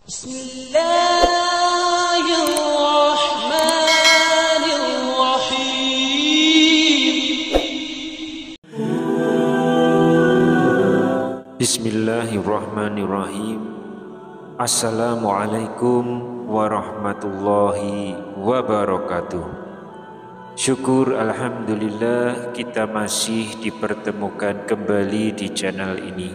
Bismillahirrahmanirrahim. Bismillahirrahmanirrahim. Assalamualaikum warahmatullahi wabarakatuh. Syukur alhamdulillah kita masih dipertemukan kembali di channel ini.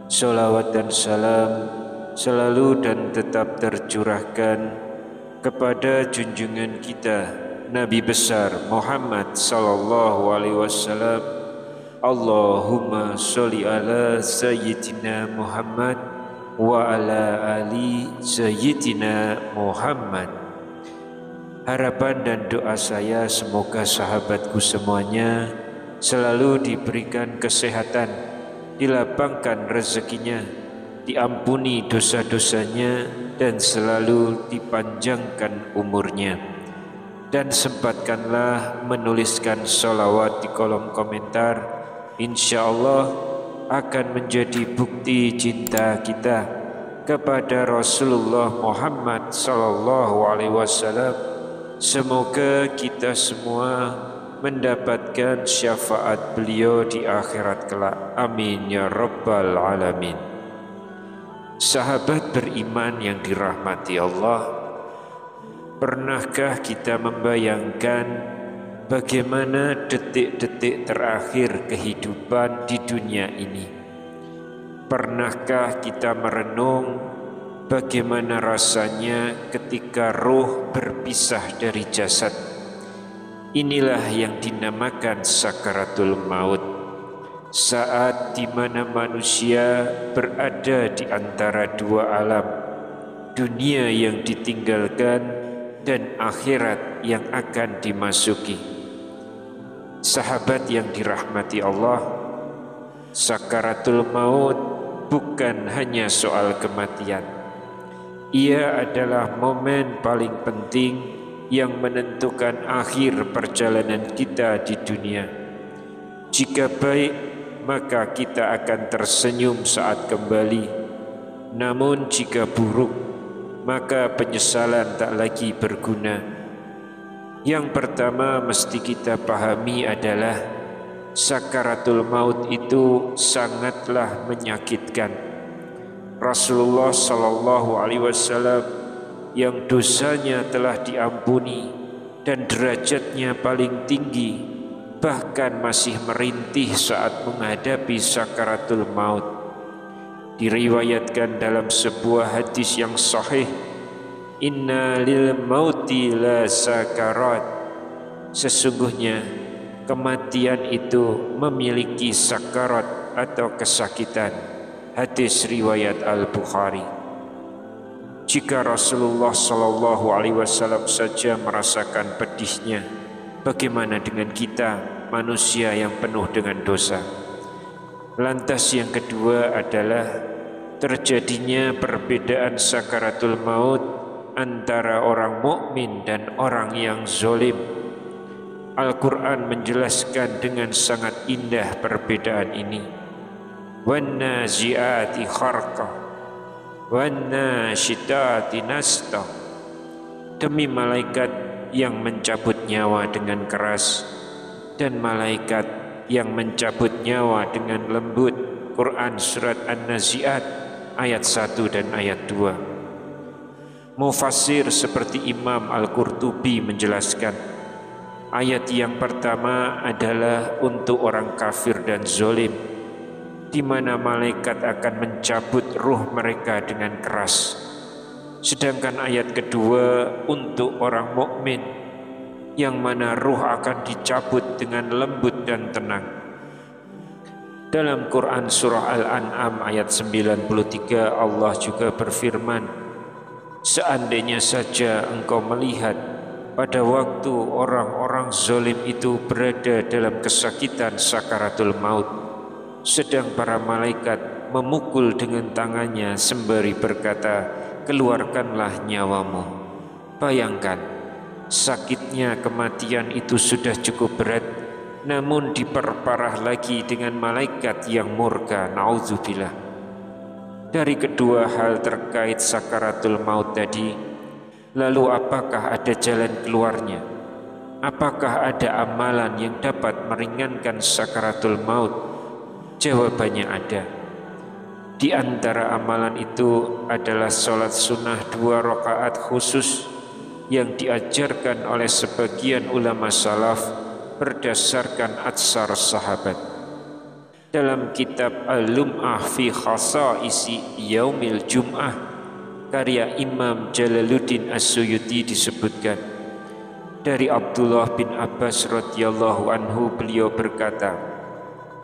Sholawat dan salam selalu dan tetap tercurahkan kepada junjungan kita Nabi besar Muhammad sallallahu alaihi wasallam. Allahumma sholli ala sayyidina Muhammad wa ala ali sayyidina Muhammad. Harapan dan doa saya semoga sahabatku semuanya selalu diberikan kesehatan, dilapangkan rezekinya, diampuni dosa-dosanya, dan selalu dipanjangkan umurnya. Dan sempatkanlah menuliskan sholawat di kolom komentar. Insya Allah akan menjadi bukti cinta kita kepada Rasulullah Muhammad sallallahu alaihi wasallam. Semoga kita semua mendapatkan syafaat beliau di akhirat kelak. Amin ya rabbal alamin. Sahabat beriman yang dirahmati Allah, pernahkah kita membayangkan bagaimana detik-detik terakhir kehidupan di dunia ini? Pernahkah kita merenung bagaimana rasanya ketika roh berpisah dari jasad? Inilah yang dinamakan sakaratul maut, saat di mana manusia berada di antara dua alam, dunia yang ditinggalkan dan akhirat yang akan dimasuki. Sahabat yang dirahmati Allah, sakaratul maut bukan hanya soal kematian. Ia adalah momen paling penting yang menentukan akhir perjalanan kita di dunia. Jika baik, maka kita akan tersenyum saat kembali. Namun jika buruk, maka penyesalan tak lagi berguna. Yang pertama mesti kita pahami adalah sakaratul maut itu sangatlah menyakitkan. Rasulullah sallallahu alaihi wasallam yang dosanya telah diampuni dan derajatnya paling tinggi, bahkan masih merintih saat menghadapi sakaratul maut. Diriwayatkan dalam sebuah hadis yang sahih, inna lil mauti la sakarat. Sesungguhnya kematian itu memiliki sakarat atau kesakitan. Hadis riwayat Al-Bukhari. Jika Rasulullah sallallahu alaihi wasallam saja merasakan pedihnya, bagaimana dengan kita, manusia yang penuh dengan dosa? Lantas yang kedua adalah terjadinya perbedaan sakaratul maut antara orang mukmin dan orang yang zalim. Al-Quran menjelaskan dengan sangat indah perbedaan ini. وَالنَّازِعَاتِ خَرْقًا وَالنَّاشِطَاتِ نَشْطًا. Demi malaikat yang mencabut nyawa dengan keras dan malaikat yang mencabut nyawa dengan lembut. Quran surat An-Nazi'at ayat 1 dan ayat 2. Mufassir seperti Imam Al-Qurtubi menjelaskan, ayat yang pertama adalah untuk orang kafir dan zalim, di mana malaikat akan mencabut ruh mereka dengan keras. Sedangkan ayat kedua untuk orang mukmin, yang mana ruh akan dicabut dengan lembut dan tenang. Dalam Quran surah Al-An'am ayat 93 Allah juga berfirman, seandainya saja engkau melihat pada waktu orang-orang zalim itu berada dalam kesakitan sakaratul maut, sedang para malaikat memukul dengan tangannya sembari berkata, keluarkanlah nyawamu. Bayangkan, sakitnya kematian itu sudah cukup berat, namun diperparah lagi dengan malaikat yang murka, na'udzubillah. dari kedua hal terkait sakaratul maut tadi, lalu apakah ada jalan keluarnya? Apakah ada amalan yang dapat meringankan sakaratul maut? Jawabannya ada. Di antara amalan itu adalah sholat sunnah 2 rakaat khusus yang diajarkan oleh sebagian ulama salaf berdasarkan atsar sahabat. Dalam kitab Al-Lum'ah fi Khasaisi Yaumil Jum'ah karya Imam Jalaluddin As-Suyuti disebutkan, dari Abdullah bin Abbas radhiyallahu anhu beliau berkata,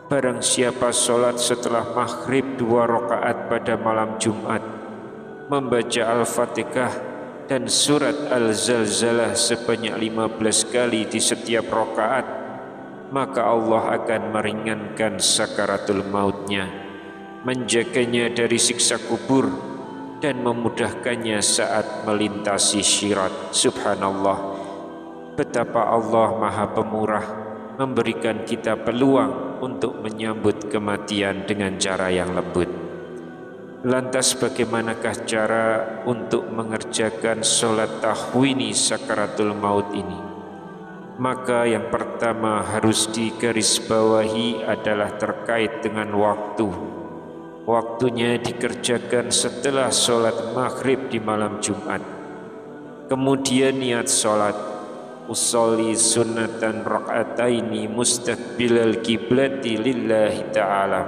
barang siapa sholat setelah maghrib 2 rakaat pada malam Jumat, membaca Al-Fatihah dan surat Al-Zalzalah sebanyak 15 kali di setiap rakaat, maka Allah akan meringankan sakaratul mautnya, menjaganya dari siksa kubur dan memudahkannya saat melintasi syirat. Subhanallah, betapa Allah Maha Pemurah memberikan kita peluang untuk menyambut kematian dengan cara yang lembut. Lantas bagaimanakah cara untuk mengerjakan sholat tahwini sakaratul maut ini? Maka yang pertama harus digarisbawahi adalah terkait dengan waktu. Waktunya dikerjakan setelah sholat maghrib di malam Jumat. Kemudian niat sholat, usolli sunnatan rak'ataini mustaqbilal kiblati lillahi ta'ala.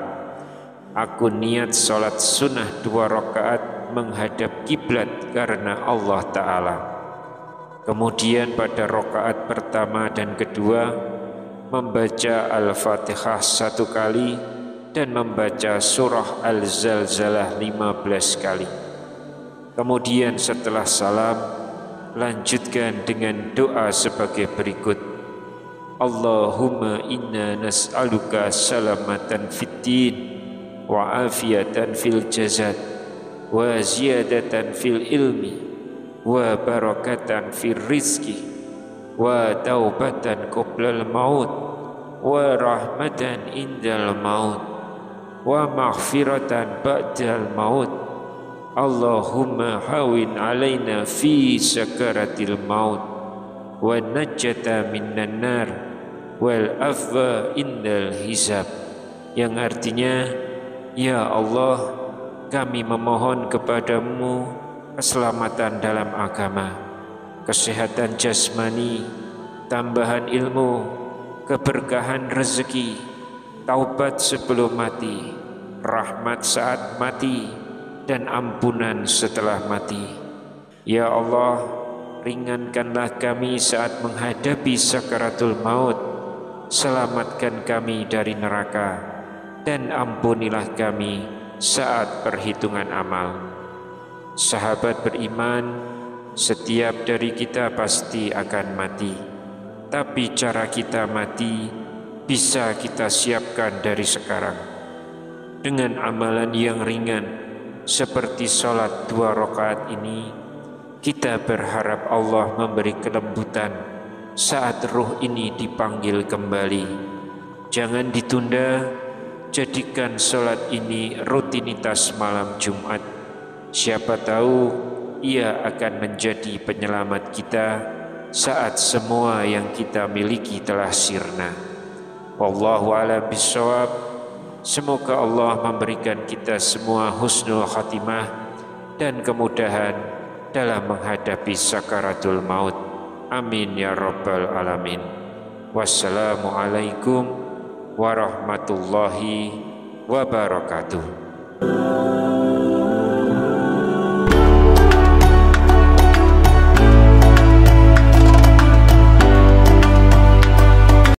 Aku niat sholat sunnah 2 rakaat menghadap kiblat karena Allah Ta'ala. Kemudian pada rakaat pertama dan kedua membaca Al-Fatihah 1 kali dan membaca surah Al-Zalzalah 15 kali. Kemudian setelah salam lanjutkan dengan doa sebagai berikut. Allahumma inna nas'aluka salamatan fid din wa afiyatan fil jasad wa ziyadatan fil ilmi wa barakatan fil rizki wa taubatan qoblal maut wa rahmatan indal maut wa maghfiratan ba'dal maut. Allahumma hawin alaina fi sakaratil maut wa najjata minan nar wal afwa indal hisab, yang artinya, ya Allah, kami memohon kepadamu keselamatan dalam agama, kesehatan jasmani, tambahan ilmu, keberkahan rezeki, taubat sebelum mati, rahmat saat mati, dan ampunan setelah mati. Ya Allah, ringankanlah kami saat menghadapi sakaratul maut, selamatkan kami dari neraka, dan ampunilah kami saat perhitungan amal. Sahabat beriman, setiap dari kita pasti akan mati, tapi cara kita mati bisa kita siapkan dari sekarang. Dengan amalan yang ringan seperti sholat 2 rakaat ini, kita berharap Allah memberi kelembutan saat ruh ini dipanggil kembali. Jangan ditunda, jadikan sholat ini rutinitas malam Jumat. Siapa tahu ia akan menjadi penyelamat kita saat semua yang kita miliki telah sirna. Wallahu a'lam bishawab. Semoga Allah memberikan kita semua husnul khatimah dan kemudahan dalam menghadapi sakaratul maut. Amin ya rabbal alamin. Wassalamualaikum warahmatullahi wabarakatuh.